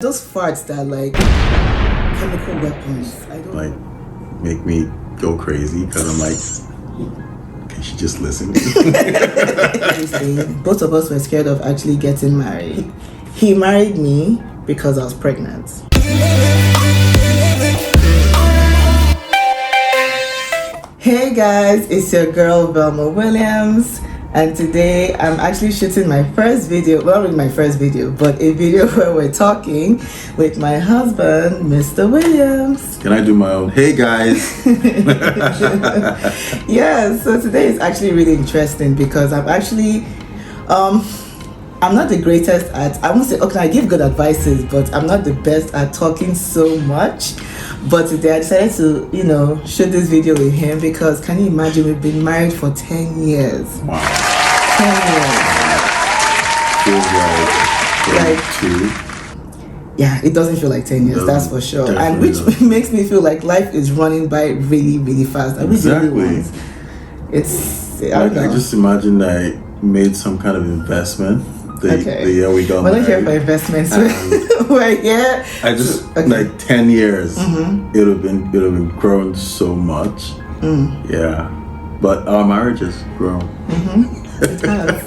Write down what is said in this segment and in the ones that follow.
Those farts that are like chemical weapons. I don't like know. make me go crazy because I'm like, can she just listen? Both of us were scared of actually getting married. He married me because I was pregnant. Hey guys, it's your girl Velma Williams, and today I'm actually shooting my first video, well, not my first video, but a video where we're talking with my husband, Mr. Williams. Can I do my own? Hey guys. Yeah, so today is actually really interesting because I'm actually I'm not the greatest at, I won't say, okay, I give good advices, but I'm not the best at talking so much. But today I decided to, shoot this video with him because can you imagine, we've been married for 10 years. Wow. 10 years. Feels like 2. Yeah, it doesn't feel like 10 years, that's for sure. And which makes me feel like life is running by really, really fast. I exactly. Really it's, I don't know. I just imagine I made some kind of investment. The year we got We're not married. here for investments. We're here. I just like 10 years. Mm-hmm. It would have been grown so much. Yeah, but our marriage has grown. Mm-hmm. It has.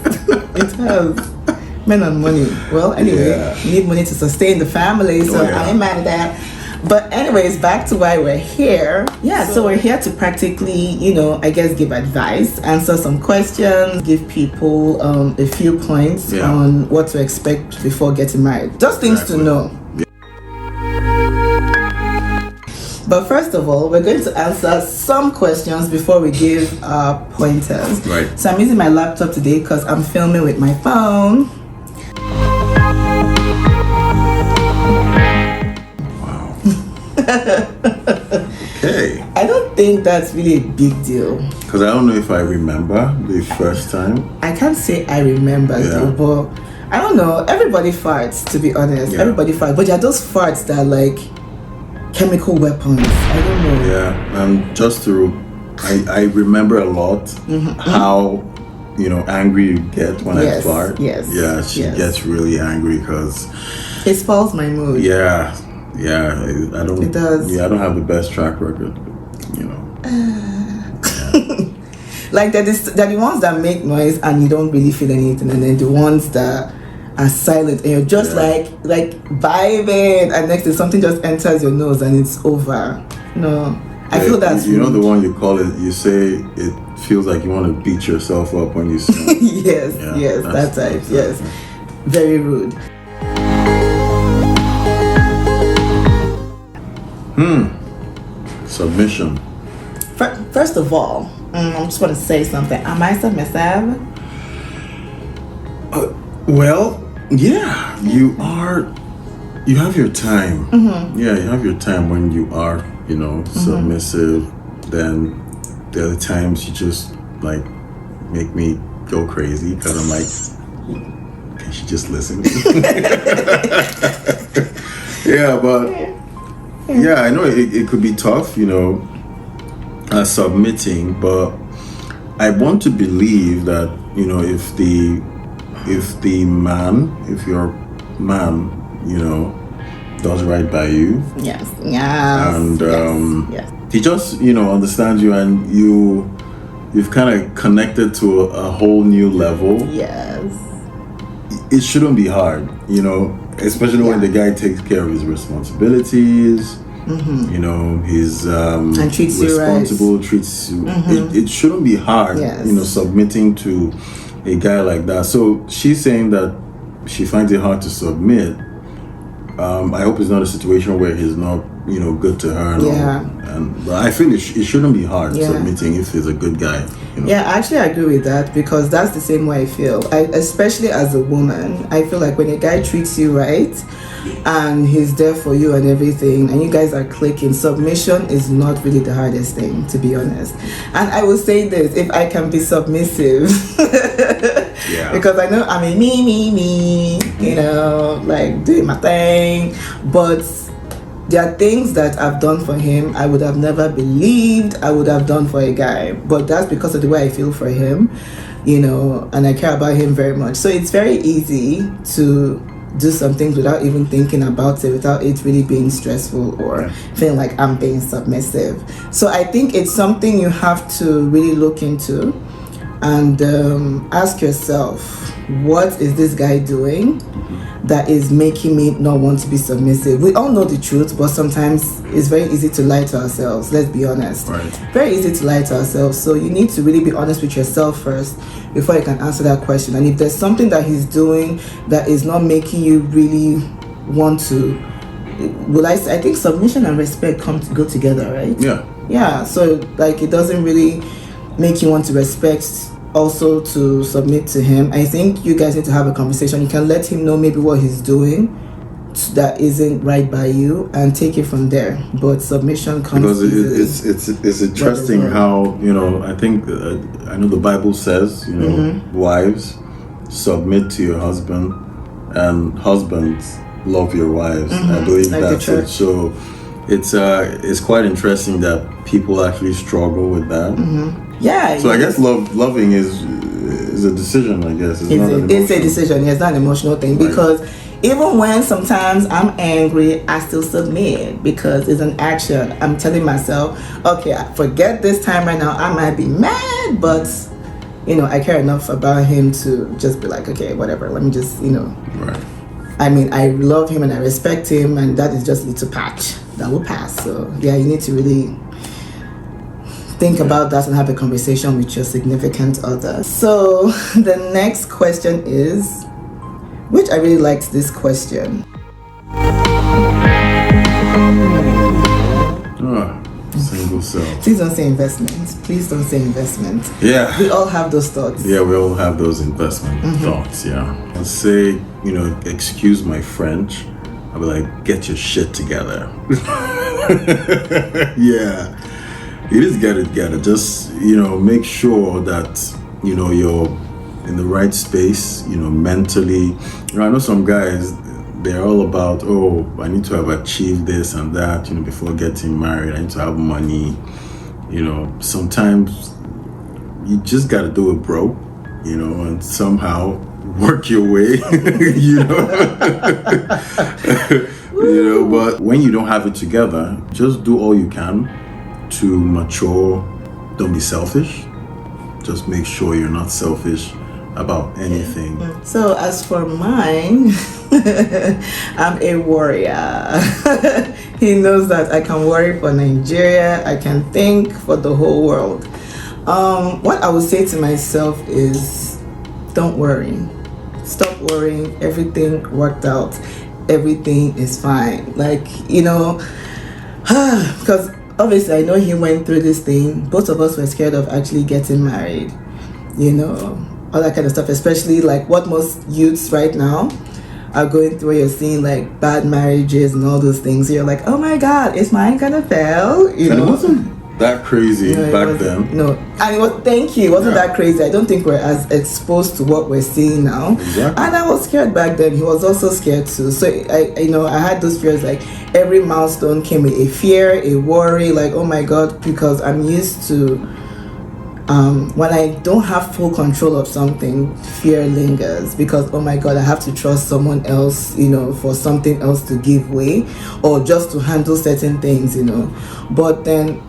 It has. Men and money. Well, anyway, you need money to sustain the family, so I ain't mad at that. But anyways, back to why we're here. Yeah, so we're here to practically, I guess give advice, answer some questions, give people a few points on what to expect before getting married. Just things to know. Yeah. But first of all, we're going to answer some questions before we give our pointers. Right. So I'm using my laptop today because I'm filming with my phone. Okay. I don't think that's really a big deal. Because I don't know if I remember the first time. I can't say I remember though, but I don't know. Everybody farts, to be honest. Yeah. Everybody farts. But there are those farts that are like chemical weapons. I don't know. Yeah. Just to, I remember a lot how, angry you get when I fart. Yes. Yeah, she gets really angry because it spoils my mood. Yeah. Yeah, I don't. It does. Yeah, I don't have the best track record, Like they're the ones that make noise and you don't really feel anything, and then the ones that are silent and you're just like vibing, and next thing something just enters your nose and it's over. No, I feel that's the one you call it. You say it feels like you want to beat yourself up when you smell. Yes, that's right. Yes, very rude. Submission. First of all, I just want to say something. Am I submissive? Well, yeah, you are. You have your time. Yeah, you have your time when you are, submissive. Then there are the times you just like make me go crazy because I'm like, can she just listen? Yeah, but. Yeah, I know it could be tough, submitting, but I want to believe that, if your man, does right by you. Yes. And he just, understands you, and you've kind of connected to a whole new level. Yes. It shouldn't be hard, especially when the guy takes care of his responsibilities, he's and treats responsible, you right. treats you. It shouldn't be hard, submitting to a guy like that. So she's saying that she finds it hard to submit. I hope it's not a situation where he's not, good to her. But I feel it shouldn't be hard submitting if he's a good guy. Yeah, actually I agree with that because that's the same way I feel. Especially as a woman, I feel like when a guy treats you right and he's there for you and everything and you guys are clicking, submission is not really the hardest thing, to be honest. And I will say this, if I can be submissive, because I know I'm a me, like doing my thing, but there are things that I've done for him I would have never believed I would have done for a guy, but that's because of the way I feel for him, and I care about him very much. So it's very easy to do some things without even thinking about it, without it really being stressful or feeling like I'm being submissive. So I think it's something you have to really look into and ask yourself, what is this guy doing that is making me not want to be submissive? We all know the truth, but sometimes it's very easy to lie to ourselves. Let's be honest. Right. Very easy to lie to ourselves. So you need to really be honest with yourself first before you can answer that question. And if there's something that he's doing that is not making you really want to, I think submission and respect go together, right? Yeah. So like, it doesn't really make you want to respect also to submit to him. I think you guys need to have a conversation. You can let him know maybe what he's doing that isn't right by you and take it from there. But submission comes because it's interesting how, you know, I think I know the Bible says, you know, wives, submit to your husband, and husbands, love your wives. I believe like that's it. So it's quite interesting that people actually struggle with that. Yeah. So I guess loving is a decision, I guess. It's a decision. It's not an emotional thing. Right. Because even when sometimes I'm angry, I still submit because it's an action. I'm telling myself, okay, forget this time right now. I might be mad, but you know, I care enough about him to just be like, okay, whatever. Let me just, you know. Right. I mean, I love him and I respect him, and that is just a little patch that will pass. So yeah, you need to really think about that and have a conversation with your significant other. So the next question is, which I really liked this question. Single self. Please don't say investment. Please don't say investment. Yeah. We all have those thoughts. Yeah, we all have those investment thoughts, yeah. I'll say, you know, excuse my French. I'll be like, get your shit together. Yeah. You just get it together. Just, you know, make sure that, you know, you're in the right space, you know, mentally. You know, I know some guys, they're all about, oh, I need to have achieved this and that, you know, before getting married. I need to have money. You know, sometimes you just got to do it broke, you know, and somehow work your way, you know. You know, but when you don't have it together, just do all you can to mature. Don't be selfish. Just make sure you're not selfish about anything. So as for mine, I'm a warrior. He knows that I can worry for Nigeria. I can think for the whole world. What I would say to myself is, don't worry. Stop worrying. Everything worked out. Everything is fine. Like, you know, because obviously I know he went through this thing. Both of us were scared of actually getting married, you know, all that kind of stuff, especially like what most youths right now are going through. You're seeing like bad marriages and all those things. You're like, oh my God, is mine gonna fail? You know? It wasn't that crazy back then. No, and it was, thank you, it wasn't that crazy. I don't think we're as exposed to what we're seeing now. Exactly. And I was scared back then. He was also scared too. So I had those fears. Like every milestone came with a fear, a worry. Like, oh my God, because I'm used to when I don't have full control of something, fear lingers because, oh my God, I have to trust someone else, you know, for something else to give way or just to handle certain things, you know. But then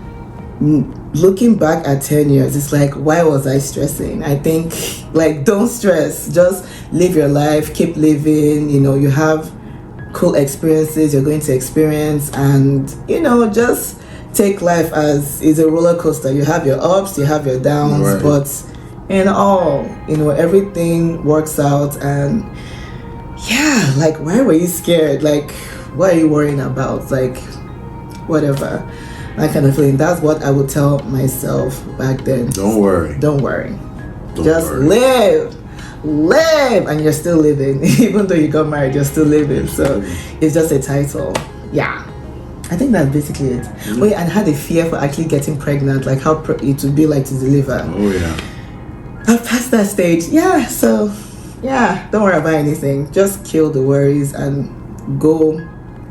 looking back at 10 years, it's like, why was I stressing? I think, like, don't stress. Just live your life, keep living, you know, you have cool experiences you're going to experience, and, you know, just take life as is a roller coaster. You have your ups, you have your downs, right. But in all, you know, everything works out. And yeah, like, why were you scared? Like, what are you worrying about? Like, whatever, that kind of feeling. That's what I would tell myself back then. Don't worry. Don't worry. Just live, and you're still living. Even though you got married, you're still living. So it's just a title. Yeah. I think that's basically it. Mm-hmm. Wait, and I had a fear for actually getting pregnant, like how it would be like to deliver. Oh yeah. I've passed that stage. Yeah, so yeah, don't worry about anything. Just kill the worries and go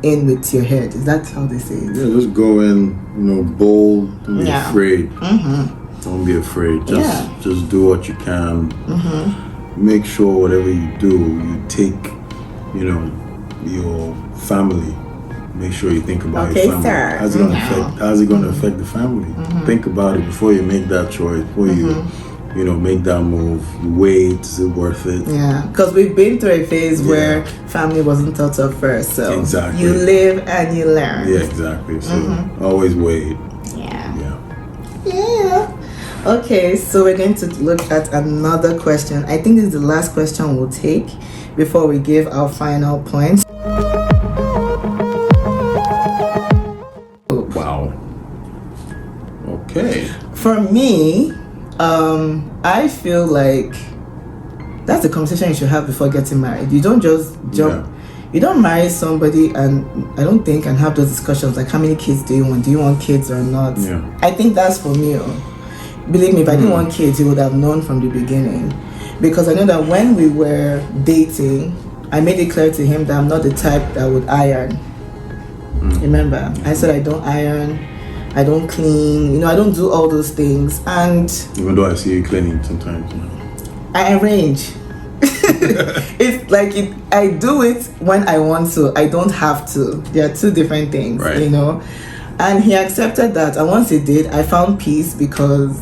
in with your head. Is that how they say it? Yeah, just go in, you know, bold. Don't be afraid. Mm-hmm. Don't be afraid. Just do what you can. Mm-hmm. Make sure whatever you do, you take you know, your family. Make sure you think about your family. Sir. How's it going to affect the family? Think about it before you make that choice. Before you know, make that move. Wait, is it worth it? Yeah, because we've been through a phase where family wasn't thought of first. So exactly. You live and you learn. Yeah, exactly. So always wait. Yeah. Okay, so we're going to look at another question. I think this is the last question we'll take before we give our final points. Wow. Okay. For me, I feel like that's the conversation you should have before getting married. You don't just jump. Yeah. You don't marry somebody and have those discussions like how many kids do you want? Do you want kids or not? Yeah. I think that's for me. Believe me, if I didn't want kids, you would have known from the beginning. Because I know that when we were dating, I made it clear to him that I'm not the type that would iron. Remember, I said I don't iron, I don't clean, you know, I don't do all those things. And even though I see you cleaning sometimes, you know. I arrange. It's like I do it when I want to. I don't have to. There are two different things, right. You know. And he accepted that. And once he did, I found peace because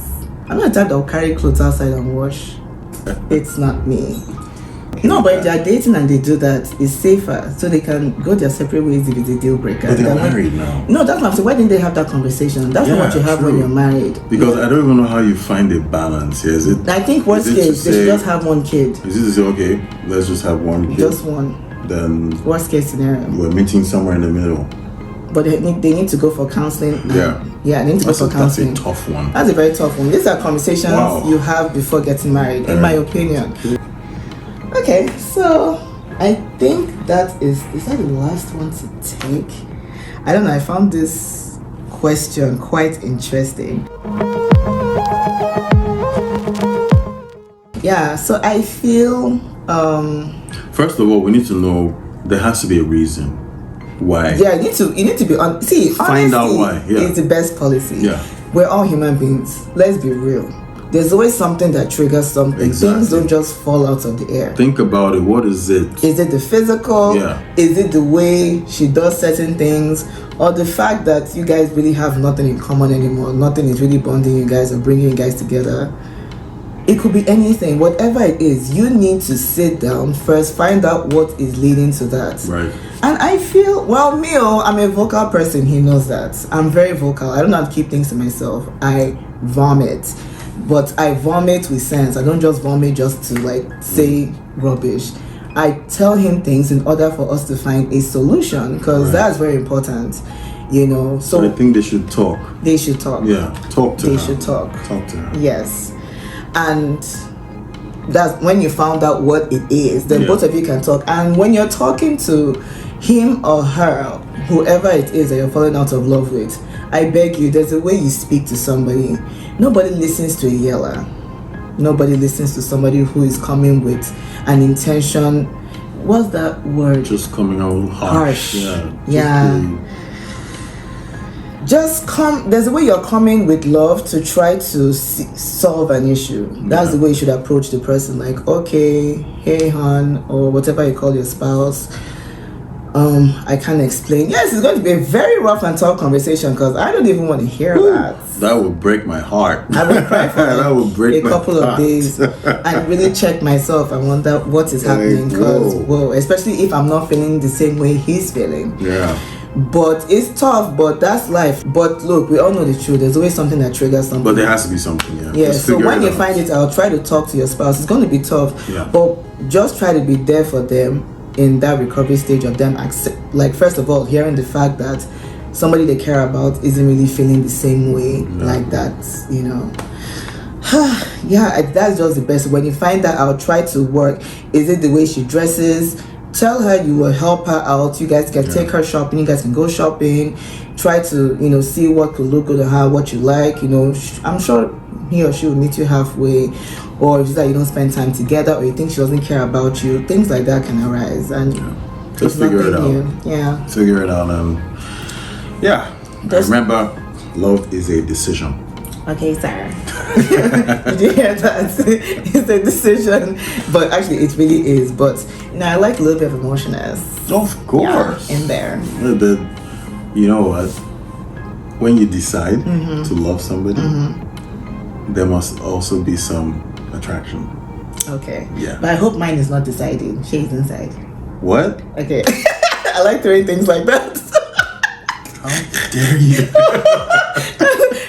I'm not the type that will carry clothes outside and wash. It's not me. No, but if they're dating and they do that, it's safer. So they can go their separate ways if it's a deal breaker. But they're married now. No, that's what I'm saying. Why didn't they have that conversation? That's not what you have when you're married. Because I don't even know how you find a balance here. Is it? I think worst case, they should just have one kid. Is it to say, okay, let's just have one kid? Just one. Then worst case scenario. We're meeting somewhere in the middle. But they need to go for counseling. Yeah, they need to go for counseling. That's a tough one. That's a very tough one. These are conversations you have before getting married, in my opinion. Okay, so I think that is that the last one to take? I don't know, I found this question quite interesting. Yeah, so I feel first of all, we need to know there has to be a reason why. Yeah, you need to be on. See, find out why. Yeah, it's the best policy. Yeah, we're all human beings. Let's be real. There's always something that triggers something. Exactly. Things don't just fall out of the air. Think about it. What is it? Is it the physical? Yeah. Is it the way she does certain things? Or the fact that you guys really have nothing in common anymore? Nothing is really bonding you guys or bringing you guys together. It could be anything. Whatever it is, you need to sit down first, find out what is leading to that. Right. And I feel, I'm a vocal person. He knows that. I'm very vocal. I don't have to keep things to myself. I vomit. But I vomit with sense. I don't just vomit just to say rubbish. I tell him things in order for us to find a solution, because that's very important, you know. So I think they should talk. They should talk. Yeah, talk to her. They should talk. Talk to her. Yes. And that's when you found out what it is, then both of you can talk. And when you're talking to him or her, whoever it is that you're falling out of love with, I beg you, there's a way you speak to somebody. Nobody listens to a yeller. Nobody listens to somebody who is coming with an intention. What's that word? Just coming out harsh. There's a way you're coming with love to try to solve an issue. That's the way you should approach the person. Like, okay, hey hon, or whatever you call your spouse. I can't explain. Yes, it's going to be a very rough and tough conversation, because I don't even want to hear that. That would break my heart. I would cry for that would break a couple of days and really check myself and wonder what is happening. Because especially if I'm not feeling the same way he's feeling. Yeah. But it's tough, but that's life. But look, we all know the truth. There's always something that triggers something. But there has to be something, Yeah, so when you find it out, try to talk to your spouse. It's going to be tough. Yeah. But just try to be there for them in that recovery stage of them. First of all, hearing the fact that somebody they care about isn't really feeling the same way like that, you know. That's just the best. When you find that out, try to work. Is it the way she dresses? Tell her you will help her out. You guys can take her shopping. You guys can go shopping. Try to, see what could look good on her, what you like. I'm sure he or she will meet you halfway. Or if it's that you don't spend time together, or you think she doesn't care about you. Things like that can arise, and just figure it out. Yeah, figure it out. Remember, love is a decision. Okay, sir. Did you hear that? It's a decision, but actually it really is. But No, I like a little bit of emotionalness. Of course. In there. You know what? When you decide to love somebody, there must also be some attraction. Okay. Yeah. But I hope mine is not deciding. She's inside. What? Okay. I like throwing things like that. How dare you?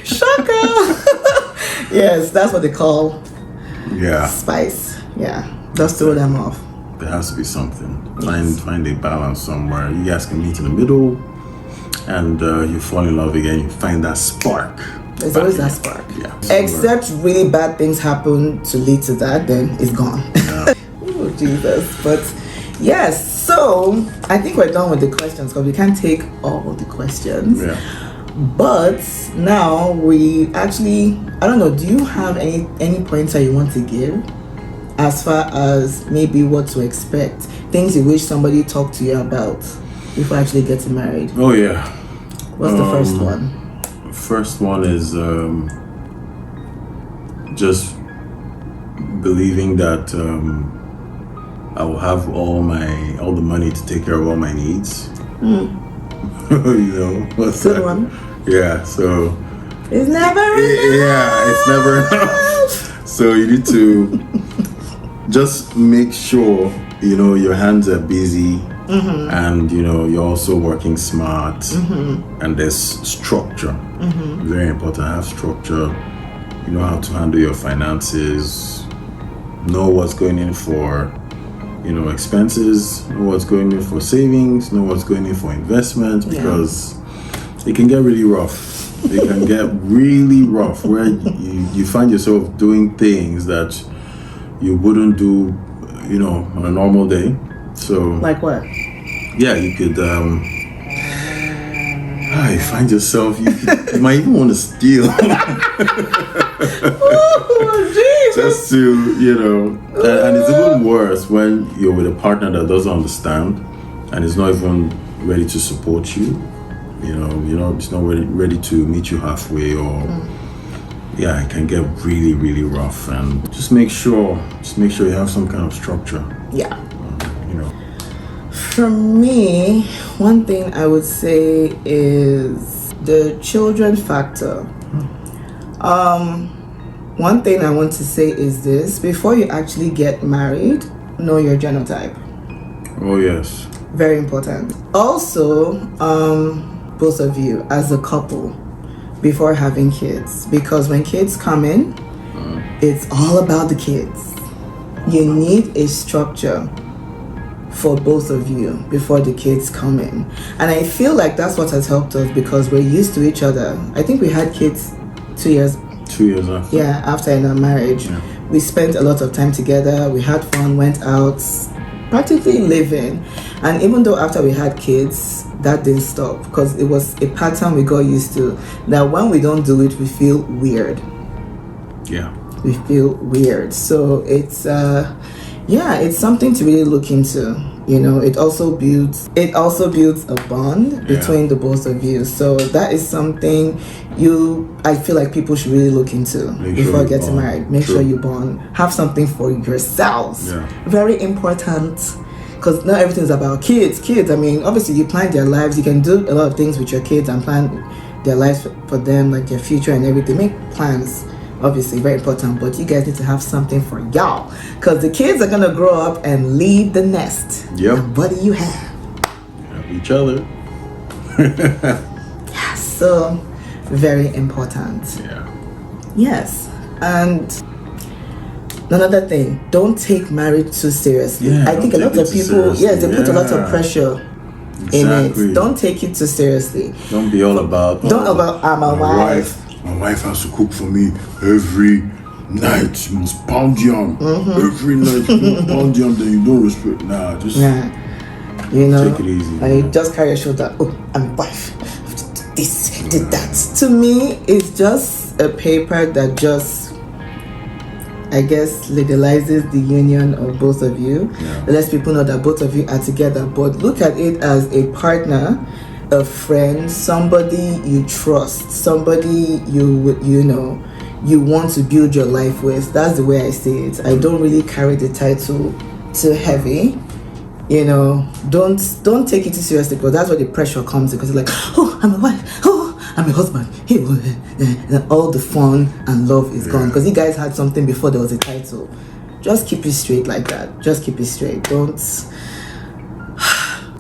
Shaka. Yes, that's what they call spice. Yeah. Just throw them off. There has to be something. Find a balance somewhere. You guys can meet in the middle, and you fall in love again. You find that spark. There's always that spark. Yeah. Except really bad things happen to lead to that, then it's gone. Yeah. Oh Jesus! But yes. So I think we're done with the questions because we can't take all the questions. Yeah. But now we actually, I don't know. Do you have any pointer you want to give? As far as maybe what to expect, things you wish somebody talked to you about before actually getting married. Oh yeah. What's the first one? First one is just believing that I will have all the money to take care of all my needs. You know, what's Good that? one. Yeah. So. It's never enough. Yeah, it's never enough. So you need to. Just make sure, you know, your hands are busy and, you know, you're also working smart and there's structure. Very important. Have structure. You know how to handle your finances. Know what's going in for, you know, expenses. Know what's going in for savings. Know what's going in for investments because it can get really rough. It can get really rough where you find yourself doing things that you wouldn't do, you know, on a normal day. So like what? Yeah, you could you find yourself you might even want to steal. Oh, Jesus. Just to, you know, and it's even worse when you're with a partner that doesn't understand and is not even ready to support you. You know, it's not ready to meet you halfway or yeah, it can get really, really rough, and just make sure you have some kind of structure. Yeah. You know. For me, one thing I would say is the children factor. One thing I want to say is this: before you actually get married, know your genotype. Oh yes. Very important. Also, both of you as a couple, before having kids, because when kids come in, it's all about the kids. You need a structure for both of you before the kids come in, and I feel like that's what has helped us because we're used to each other. I think we had kids 2 years after. Yeah, after our marriage. We spent a lot of time together. We had fun, went out, practically living. And even though after we had kids, that didn't stop because it was a pattern we got used to, that when we don't do it, we feel weird. Yeah. We feel weird. So it's it's something to really look into. You know, it also builds a bond between the both of you. So that is something I feel like people should really look into before getting married. Make sure you bond. Have something for yourselves. Yeah. Very important. Because not everything is about kids. Kids, I mean, obviously you plan their lives. You can do a lot of things with your kids and plan their lives for them, like their future and everything. Make plans, obviously, very important. But you guys need to have something for y'all. Because the kids are going to grow up and leave the nest. Yep. And what do you have? You have each other. Yeah, so very important. Yeah. Yes. And another thing, don't take marriage too seriously. I think a lot of people, they put a lot of pressure in it. Don't take it too seriously. Don't be all about. I'm a wife. My wife has to cook for me every night. She must pound yam. Every night she must pound yam. Then you don't respect. Nah, just you know, take it easy. You just carry your shoulder. Oh, I'm a wife. This, did that. To me, it's just a paper that just, I guess, legalizes the union of both of you. Yeah. It lets people know that both of you are together. But look at it as a partner, a friend, somebody you trust, somebody you want to build your life with. That's the way I see it. I don't really carry the title too heavy. you know, don't take it too seriously, because that's where the pressure comes in, because it's like, oh, I'm a wife, oh, I'm a husband, hey, and all the fun and love is gone, because you guys had something before there was a title. Just keep it straight like that. Just keep it straight. Don't.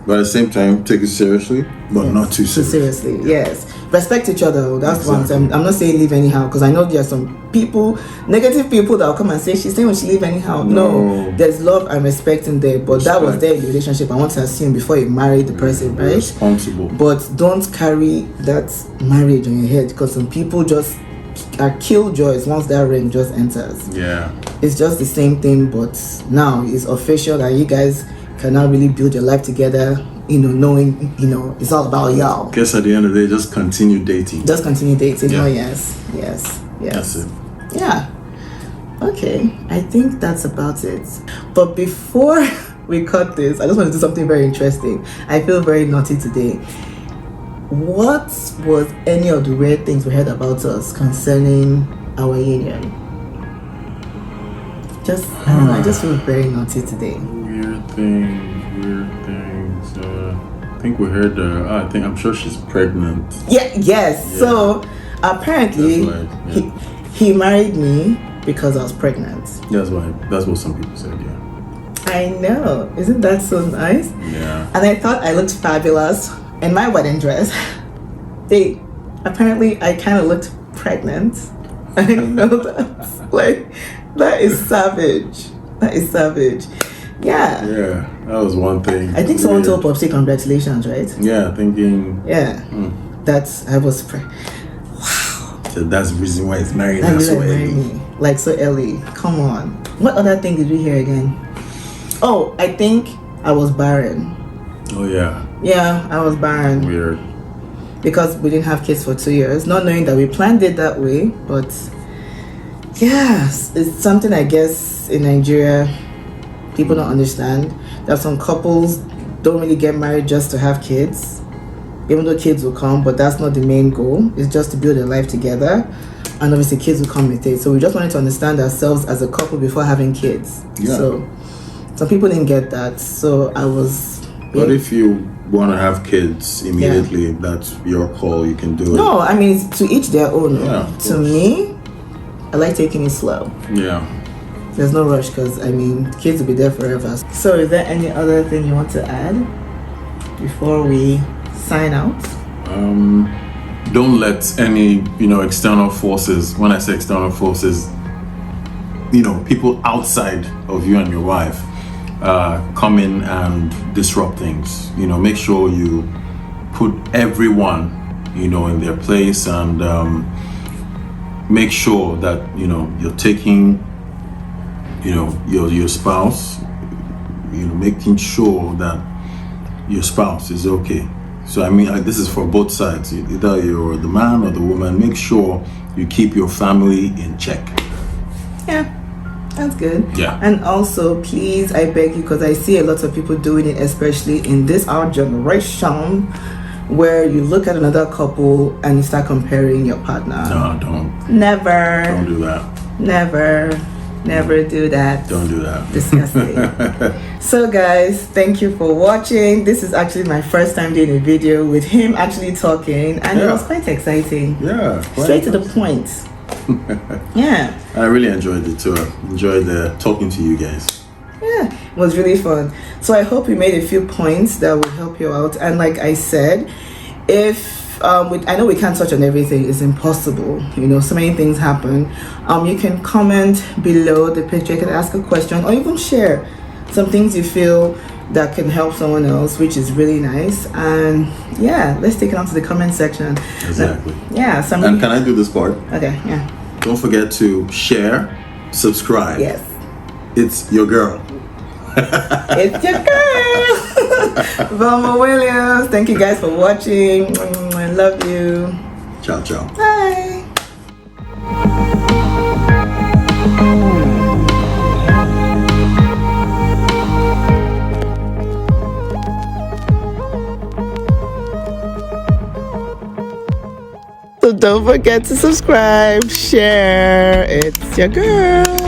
But at the same time, take it seriously, but not too seriously. Yes. Respect each other. That's one thing. I'm not saying leave anyhow, because I know there are some people, negative people, that will come and say she's saying when she leave anyhow. No, there's love and respect in there. But that was there in the relationship. I want to assume before you marry the person, right? Responsible. But don't carry that marriage on your head, because some people just are killjoys once that ring just enters. Yeah. It's just the same thing, but now it's official that you guys can now really build your life together, you know, knowing, you know, it's all about y'all. Guess at the end of the day, just continue dating. Just continue dating. Yeah. Oh, yes. That's it. Yeah. Okay. I think that's about it. But before we cut this, I just want to do something very interesting. I feel very naughty today. What was any of the weird things we heard about us concerning our union? I don't know, I just feel very naughty today. Weird things. I think we heard. I'm sure she's pregnant. Yes. So apparently, he married me because I was pregnant. That's what some people said. Yeah. I know. Isn't that so nice? Yeah. And I thought I looked fabulous in my wedding dress. Apparently I kind of looked pregnant. I didn't know that. Like, that is savage. Yeah, that was one thing. I think someone told Popsy congratulations, right? Yeah, thinking. Yeah, I was wow. So that's the reason why he's married now so early. Like so early. Come on. What other thing did we hear again? Oh, I think I was barren. Oh yeah. Yeah, I was barren. Weird. Because we didn't have kids for 2 years, not knowing that we planned it that way, but yes, it's something I guess in Nigeria people don't understand. That some couples don't really get married just to have kids, even though kids will come, but that's not the main goal. It's just to build a life together, and obviously kids will come with it. So we just wanted to understand ourselves as a couple before having kids. Yeah. So some people didn't get that, so I was... But if you want to have kids immediately, that's your call, you can do it. No, I mean, to each their own. Yeah, to me, I like taking it slow. Yeah. There's no rush, because I mean, kids will be there forever. So is there any other thing you want to add before we sign out? Don't let any external forces, when I say external forces, people outside of you and your wife, come in and disrupt things. Make sure you put everyone in their place, and make sure that you're taking your spouse, making sure that your spouse is okay. So I mean, this is for both sides, either you're the man or the woman. Make sure you keep your family in check. Yeah, that's good. Yeah. And also, please, I beg you, because I see a lot of people doing it, especially in this our generation, where you look at another couple and you start comparing your partner. No, don't. Never. Don't do that. Never do that. Don't do that. Disgusting. So guys, thank you for watching. This is actually my first time doing a video with him actually talking, and it was quite exciting. Yeah. Straight to the point. Yeah. I really enjoyed it too. I enjoyed talking to you guys. Yeah, it was really fun. So I hope we made a few points that will help you out. And like I said, if I know we can't touch on everything, it's impossible, so many things happen. You can comment below the picture, you can ask a question, or even share some things you feel that can help someone else, which is really nice. And yeah, let's take it on to the comment section. Exactly. Yeah. And can I do this part? Okay. Yeah. Don't forget to share, subscribe. Yes. It's your girl. It's your girl, Velma Williams. Thank you guys for watching. I love you. Ciao, ciao. Bye. So don't forget to subscribe, share. It's your girl.